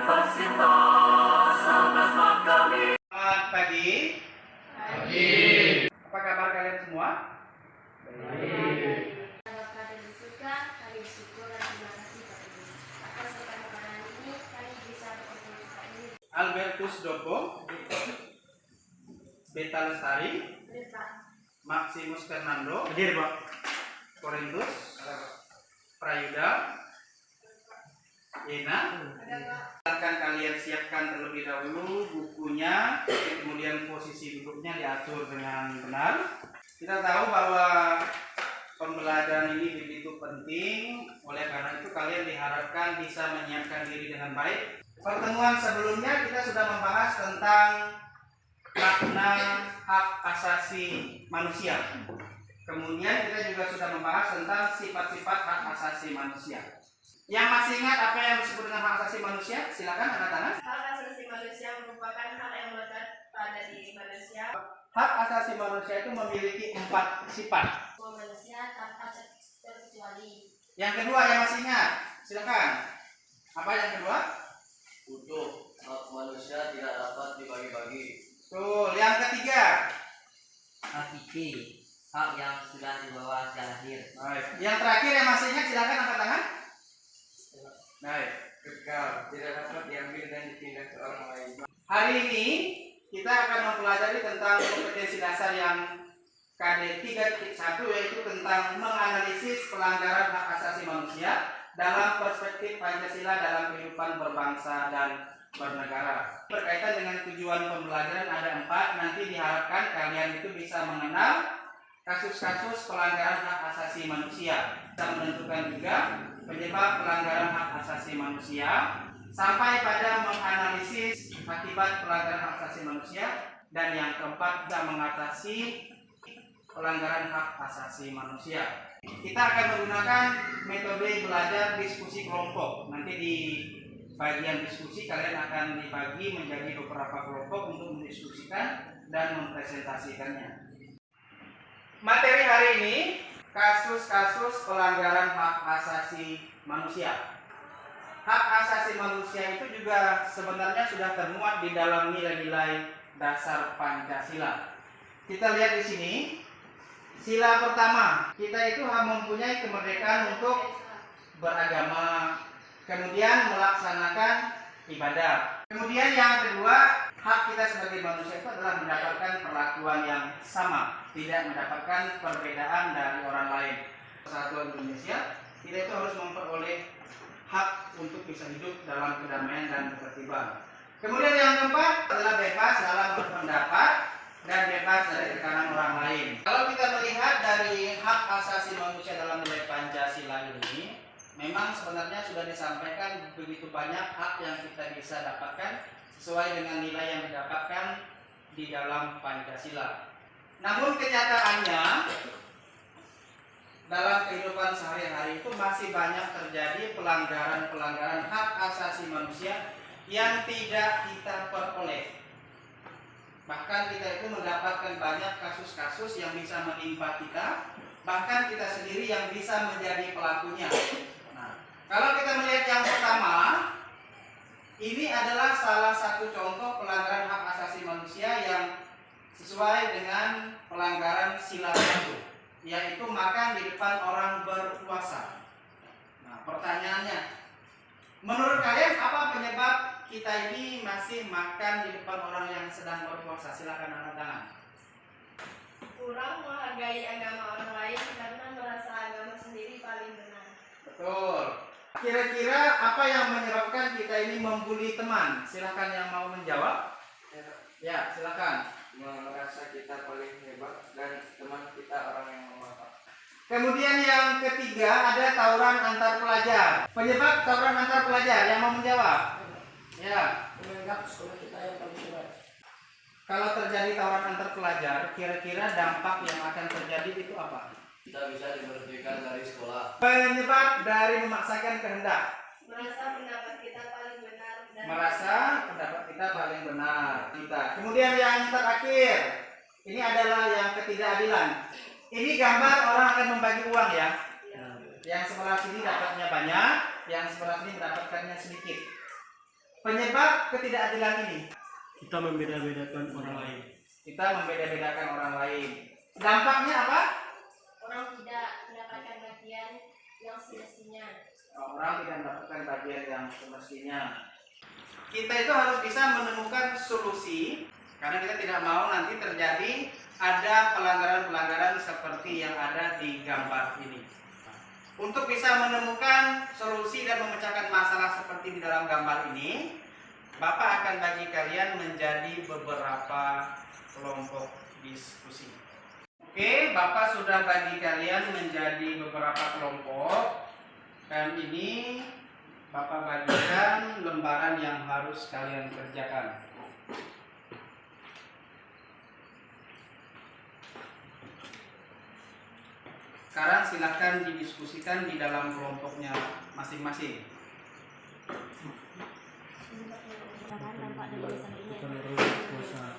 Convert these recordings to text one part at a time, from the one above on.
Selamat pagi. Pagi. Apa kabar kalian semua? Baik. Bapak dan surga, kami bersyukur dan terima kasih Bapak Ibu. Atas berkat makanan ini, kami bisa bertemu Bapak ini. Albertus Dopo, Beta Lestari, Bapak, Maximus Fernando, Hadir, Pak. Korintus, Prayuda, Ina. Silakan kalian siapkan terlebih dahulu bukunya, kemudian posisi duduknya diatur dengan benar. Kita tahu bahwa pembelajaran ini begitu penting, oleh karena itu kalian diharapkan bisa menyiapkan diri dengan baik. Pertemuan sebelumnya kita sudah membahas tentang makna hak asasi manusia. Kemudian kita juga sudah membahas tentang sifat-sifat hak asasi manusia. Yang masih ingat apa yang disebut dengan hak asasi manusia? Silakan angkat tangan. hak asasi manusia merupakan hak yang melekat pada diri manusia. Hak asasi manusia itu memiliki 4 sifat. Semua manusia tanpa terkecuali. Yang kedua yang masih ingat, silakan. Apa yang kedua? Utuh, hak manusia tidak dapat dibagi-bagi. Tuh, yang ketiga. Hakiki, hak yang sudah dibawa sejak lahir. Baik. Yang terakhir yang masih ingat, silakan angkat tangan. Baik. Kekal, tidak dapat diambil dan dipindah ke orang lain. Hari ini kita akan mempelajari tentang kompetensi dasar yang KD 3.1, yaitu tentang menganalisis pelanggaran hak asasi manusia dalam perspektif Pancasila dalam kehidupan berbangsa dan bernegara. Berkaitan dengan tujuan pembelajaran ada 4. Nanti diharapkan kalian itu bisa mengenal kasus-kasus pelanggaran hak asasi manusia. Kita menentukan juga penyebab pelanggaran hak asasi manusia sampai pada menganalisis akibat pelanggaran hak asasi manusia, dan yang keempat kita mengatasi pelanggaran hak asasi manusia. Kita akan menggunakan metode belajar diskusi kelompok. Nanti di bagian diskusi kalian akan dibagi menjadi beberapa kelompok untuk mendiskusikan dan mempresentasikannya. Materi hari ini kasus-kasus pelanggaran hak asasi manusia. Hak asasi manusia itu juga sebenarnya sudah termuat di dalam nilai-nilai dasar Pancasila. Kita lihat di sini. Sila pertama, kita itu mempunyai kemerdekaan untuk beragama, kemudian melaksanakan ibadah. Kemudian yang kedua, hak kita sebagai manusia itu adalah mendapatkan perlakuan yang sama, tidak mendapatkan perbedaan dari orang lain. Persatuan Indonesia, kita itu harus memperoleh hak untuk bisa hidup dalam kedamaian dan ketertiban. Kemudian yang keempat adalah bebas dalam berpendapat dan bebas dari tekanan orang lain. Kalau kita melihat dari hak asasi manusia dalam nilai Pancasila ini, memang sebenarnya sudah disampaikan begitu banyak hak yang kita bisa dapatkan sesuai dengan nilai yang didapatkan di dalam Pancasila. Namun kenyataannya dalam kehidupan sehari-hari itu masih banyak terjadi pelanggaran-pelanggaran hak asasi manusia yang tidak kita peroleh. Bahkan kita itu mendapatkan banyak kasus-kasus yang bisa menimpa kita, bahkan kita sendiri yang bisa menjadi pelakunya. Nah, kalau kita melihat yang pertama, ini adalah salah satu contoh pelanggaran hak asasi manusia yang sesuai dengan pelanggaran sila 1, yaitu makan di depan orang berpuasa. Nah, pertanyaannya, menurut kalian apa penyebab kita ini masih makan di depan orang yang sedang berpuasa? Silakan angkat tangan. Kurang menghargai agama orang lain karena merasa agama sendiri paling benar. Betul. Kira-kira apa yang menyebabkan kita ini membuli teman? Silakan yang mau menjawab. Ya, silakan. Merasa kita paling hebat dan teman kita orang yang lemah. Kemudian yang ketiga ada tawuran antar pelajar. Penyebab tawuran antar pelajar yang mau menjawab? Ya. Menganggap sekolah kita yang paling benar. Kalau terjadi tawuran antar pelajar, kira-kira dampak yang akan terjadi itu apa? Kita bisa diberhentikan dari sekolah. Penyebab dari memaksakan kehendak. Merasa pendapat kita paling benar dan Merasa pendapat kita paling benar. Kemudian yang terakhir, ini adalah yang ketidakadilan. Ini gambar orang akan membagi uang ya. Yang sebelah sini dapatnya banyak, yang sebelah sini mendapatkannya sedikit. penyebab ketidakadilan ini? Kita membeda-bedakan orang lain. Kita membeda-bedakan orang lain. Dampaknya apa? Orang tidak mendapatkan bagian yang semestinya. Orang tidak mendapatkan bagian yang semestinya. Kita itu harus bisa menemukan solusi, karena kita tidak mau nanti terjadi ada pelanggaran-pelanggaran seperti yang ada di gambar ini. Untuk bisa menemukan solusi dan memecahkan masalah seperti di dalam gambar ini, Bapak akan bagi kalian menjadi beberapa kelompok diskusi. Oke, Bapak sudah bagi kalian menjadi beberapa kelompok, dan ini Bapak bagikan lembaran yang harus kalian kerjakan. Sekarang silakan didiskusikan di dalam kelompoknya masing-masing. Dampak dari masalah ini Kita merujuk kuasa.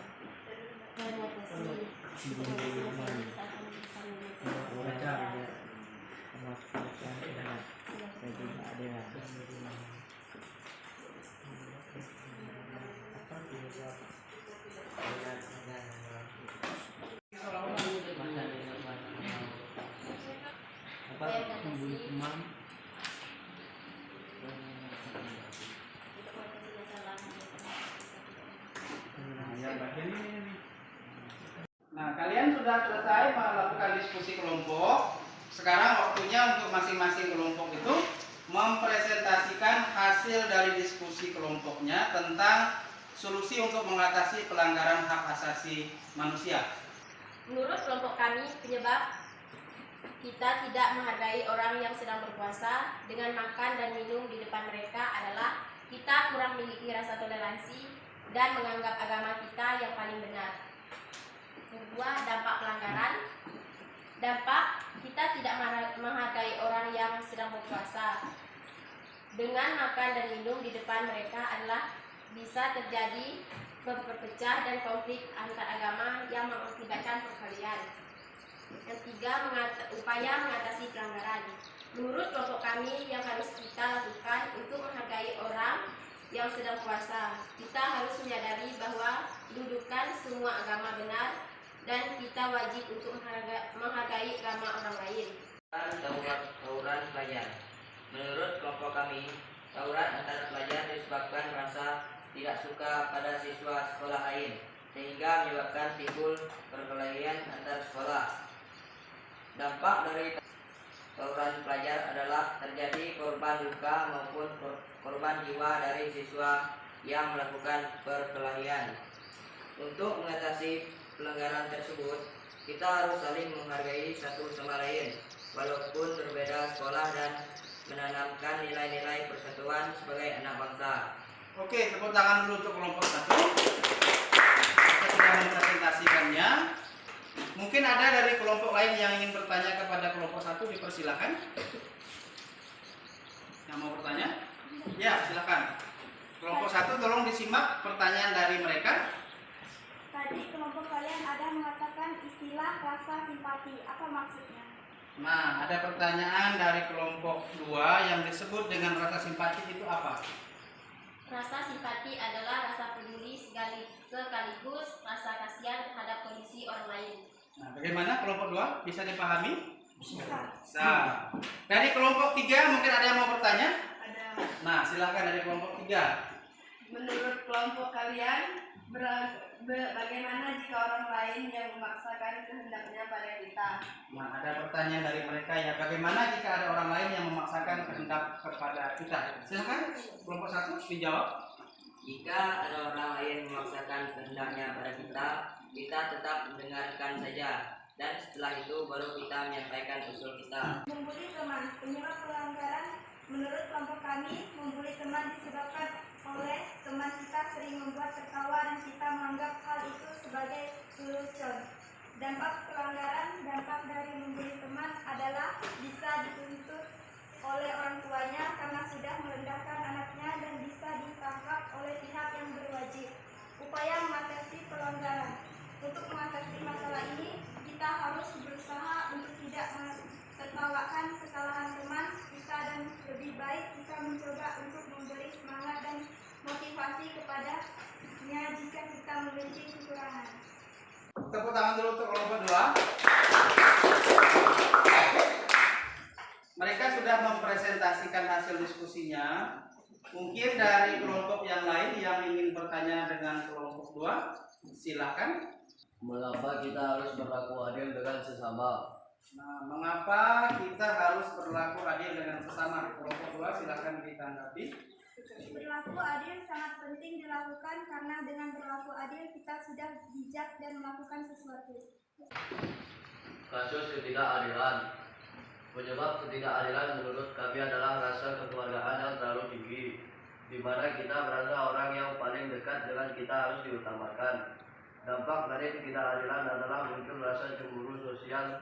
Nah, kalian sudah selesai melakukan diskusi kelompok. Sekarang waktunya untuk masing-masing kelompok itu mempresentasikan hasil dari diskusi kelompoknya tentang solusi untuk mengatasi pelanggaran hak asasi manusia. Menurut kelompok kami, penyebab kita tidak menghargai orang yang sedang berpuasa dengan makan dan minum di depan mereka adalah kita kurang memiliki rasa toleransi dan menganggap agama kita yang paling benar. Kedua, dampak pelanggaran. Dampak kita tidak menghargai orang yang sedang berpuasa dengan makan dan minum di depan mereka adalah bisa terjadi perpecah dan konflik antar agama yang mengakibatkan perkelahian. Yang tiga, upaya mengatasi pelanggaran. Menurut kelompok kami, yang harus kita lakukan untuk menghargai orang yang sedang puasa, kita harus menyadari bahwa dudukan semua agama benar dan kita wajib untuk menghargai agama orang lain. Tawuran pelajar. Menurut kelompok kami, tawuran antara pelajar disebabkan merasa tidak suka pada siswa sekolah lain, sehingga menyebabkan timbul perkelahian antar sekolah. Dampak dari tawuran pelajar adalah terjadi korban luka maupun korban jiwa dari siswa yang melakukan perkelahian. Untuk mengatasi pelanggaran tersebut, kita harus saling menghargai satu sama lain, walaupun berbeda sekolah, dan menanamkan nilai-nilai persatuan sebagai anak bangsa. Oke, tepuk tangan dulu untuk kelompok satu. Kita sudah mempresentasikannya. Mungkin ada dari kelompok lain yang ingin bertanya kepada kelompok satu, dipersilakan. Yang mau bertanya? Ya, silakan. Kelompok satu, tolong disimak pertanyaan dari mereka. Tadi kelompok kalian ada mengatakan istilah rasa simpati. Apa maksudnya? Nah, ada pertanyaan dari kelompok 2 yang disebut dengan rasa simpati itu apa? Rasa simpati adalah rasa peduli sekaligus rasa kasihan terhadap kondisi orang lain. Nah, bagaimana kelompok 2? Bisa dipahami? Bisa. Nah, dari kelompok 3 mungkin ada yang mau bertanya? Ada. Nah, silakan dari kelompok 3. Menurut kelompok kalian, bagaimana jika orang lain yang memaksakan kehendaknya pada kita? Nah, ada pertanyaan dari mereka ya. Bagaimana jika ada orang lain yang memaksakan kehendak kepada kita? Silakan kelompok 1 dijawab. Jika ada orang lain memaksakan kehendaknya pada kita, kita tetap mendengarkan saja, dan setelah itu baru kita menyampaikan usul kita. Membuli teman. Penyebab pelanggaran menurut kelompok kami, membuli teman disebabkan oleh teman kita sering membuat tertawa dan kita menganggap hal itu sebagai lelucon. Dampak pelanggaran, dampak dari membuli teman adalah bisa dituntut oleh orang tuanya karena sudah merendahkan anaknya dan bisa ditangkap oleh pihak yang berwajib. Upaya mengatasi pelanggaran. Untuk mengatasi masalah ini, kita harus berusaha untuk tidak menertawakan kesalahan teman kita dan lebih baik kita mencoba untuk memberi semangat dan motivasi memiliki kekurangan. Tepuk tangan dulu untuk kelompok 2. Mereka sudah mempresentasikan hasil diskusinya. Mungkin dari kelompok yang lain yang ingin bertanya dengan kelompok 2, silakan. Mengapa kita harus berlaku adil dengan sesama? Nah, mengapa kita harus berlaku adil dengan sesama? Kelompok 2 silakan ditanggapi. Berlaku adil sangat penting dilakukan karena dengan berlaku adil kita sudah bijak dan melakukan sesuatu. Kasus ketidakadilan. Penyebab ketidakadilan menurut kami adalah rasa kekeluargaan yang terlalu tinggi, di mana kita merasa orang yang paling dekat dengan kita harus diutamakan. Dampak dari ketidakadilan adalah muncul rasa cemburu sosial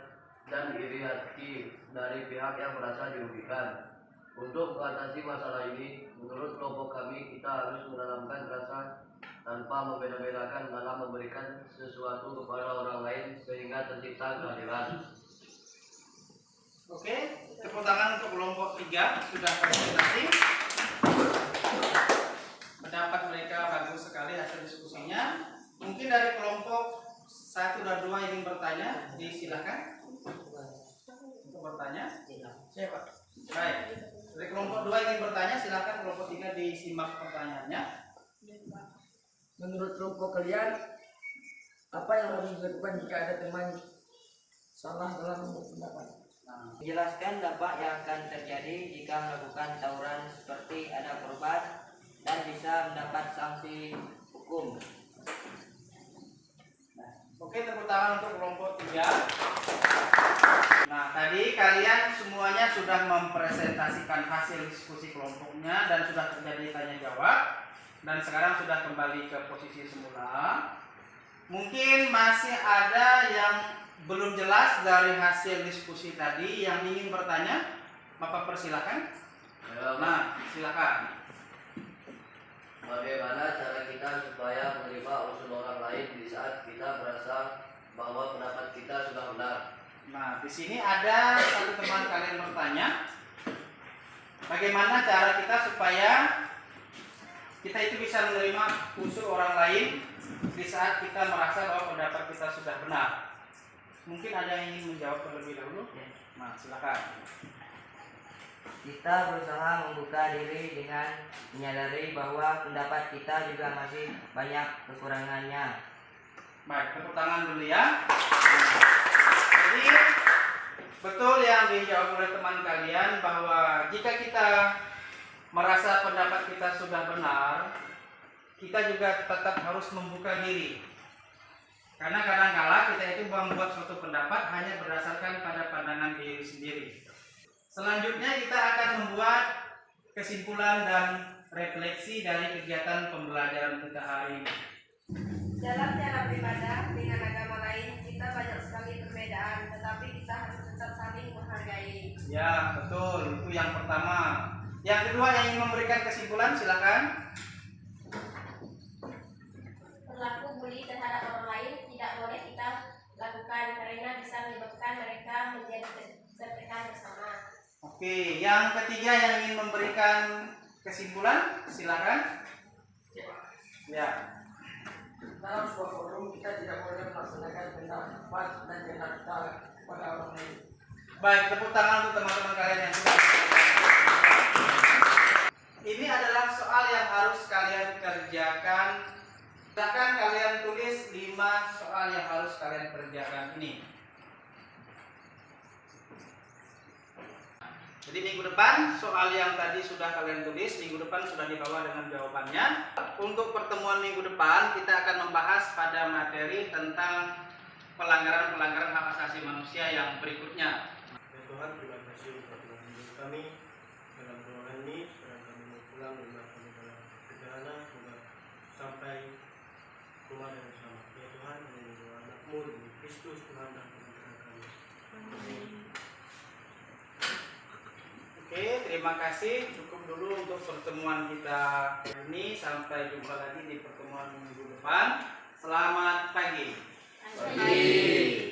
dan iri hati dari pihak yang merasa dirugikan. Untuk mengatasi masalah ini, menurut kelompok kami, kita harus menanamkan rasa tanpa membeda-bedakan dalam memberikan sesuatu kepada orang lain sehingga tercipta keadilan. Oke, tepuk tangan untuk kelompok 3 sudah presentasi. Pendapat mereka bagus sekali hasil diskusinya. Mungkin dari kelompok 1 dan 2 ingin bertanya, disilakan untuk bertanya. Siapa? Baik. Dari kelompok 2 ingin bertanya, silakan. Kelompok 3 disimak pertanyaannya. Menurut kelompok kalian, apa yang harus dilakukan jika ada teman salah dalam berpendapat? Menjelaskan dampak yang akan terjadi jika melakukan tawuran seperti ada korban dan bisa mendapat sanksi hukum. Oke, tepuk tangan untuk kelompok 3. Nah, tadi kalian semuanya sudah mempresentasikan hasil diskusi kelompoknya dan sudah terjadi tanya jawab. Dan sekarang sudah kembali ke posisi semula. Mungkin masih ada yang belum jelas dari hasil diskusi tadi yang ingin bertanya. Bapak persilakan. Nah, silakan. Bagaimana cara kita supaya menerima usul orang lain di saat kita merasa bahwa pendapat kita sudah benar? Nah, di sini ada satu teman kalian bertanya, bagaimana cara kita supaya kita itu bisa menerima usul orang lain di saat kita merasa bahwa pendapat kita sudah benar. Mungkin ada yang ingin menjawab terlebih dahulu? Nah, silakan. Kita berusaha membuka diri dengan menyadari bahwa pendapat kita juga masih banyak kekurangannya. Baik, tepuk tangan dulu ya. Jadi betul yang dijawab oleh teman kalian bahwa jika kita merasa pendapat kita sudah benar, kita juga tetap harus membuka diri. Karena kadang-kala kita itu membuat suatu pendapat hanya berdasarkan pada pandangan diri sendiri. Selanjutnya kita akan membuat kesimpulan dan refleksi dari kegiatan pembelajaran kita hari ini. Dalam cara beribadah dengan agama lain, kita banyak sekali perbedaan, tetapi kita harus tetap saling menghargai. Ya, betul. Itu yang pertama. Yang kedua yang ingin memberikan kesimpulan, silakan. Berlaku bully terhadap orang lain tidak boleh kita lakukan karena bisa menyebabkan mereka menjadi tertekan bersama. Oke, yang ketiga yang ingin memberikan kesimpulan, silakan. Ya. Dalam sebuah forum kita tidak boleh melaksanakan pendapat dan kehendak kita pada orang lain. Baik, tepuk tangan untuk teman-teman kalian yang sudah. Ini adalah soal yang harus kalian kerjakan. Silakan kalian tulis 5 soal yang harus kalian kerjakan ini. Jadi minggu depan soal yang tadi sudah kalian tulis, minggu depan sudah dibawa dengan jawabannya. Untuk pertemuan minggu depan kita akan membahas pada materi tentang pelanggaran-pelanggaran hak asasi manusia yang berikutnya. Ya Tuhan, terima kasih untuk Tuhan kami dalam ruangan ini. Sekarang kami mau pulang rumah kami dalam perjalanan sampai rumah dengan selamat. Ya Tuhan, demi doa anakmu, demi Kristus Tuhan dan pengacara kami. Amin. Oke, terima kasih. Cukup dulu untuk pertemuan kita hari ini. Sampai jumpa lagi di pertemuan minggu depan. Selamat pagi. Pagi.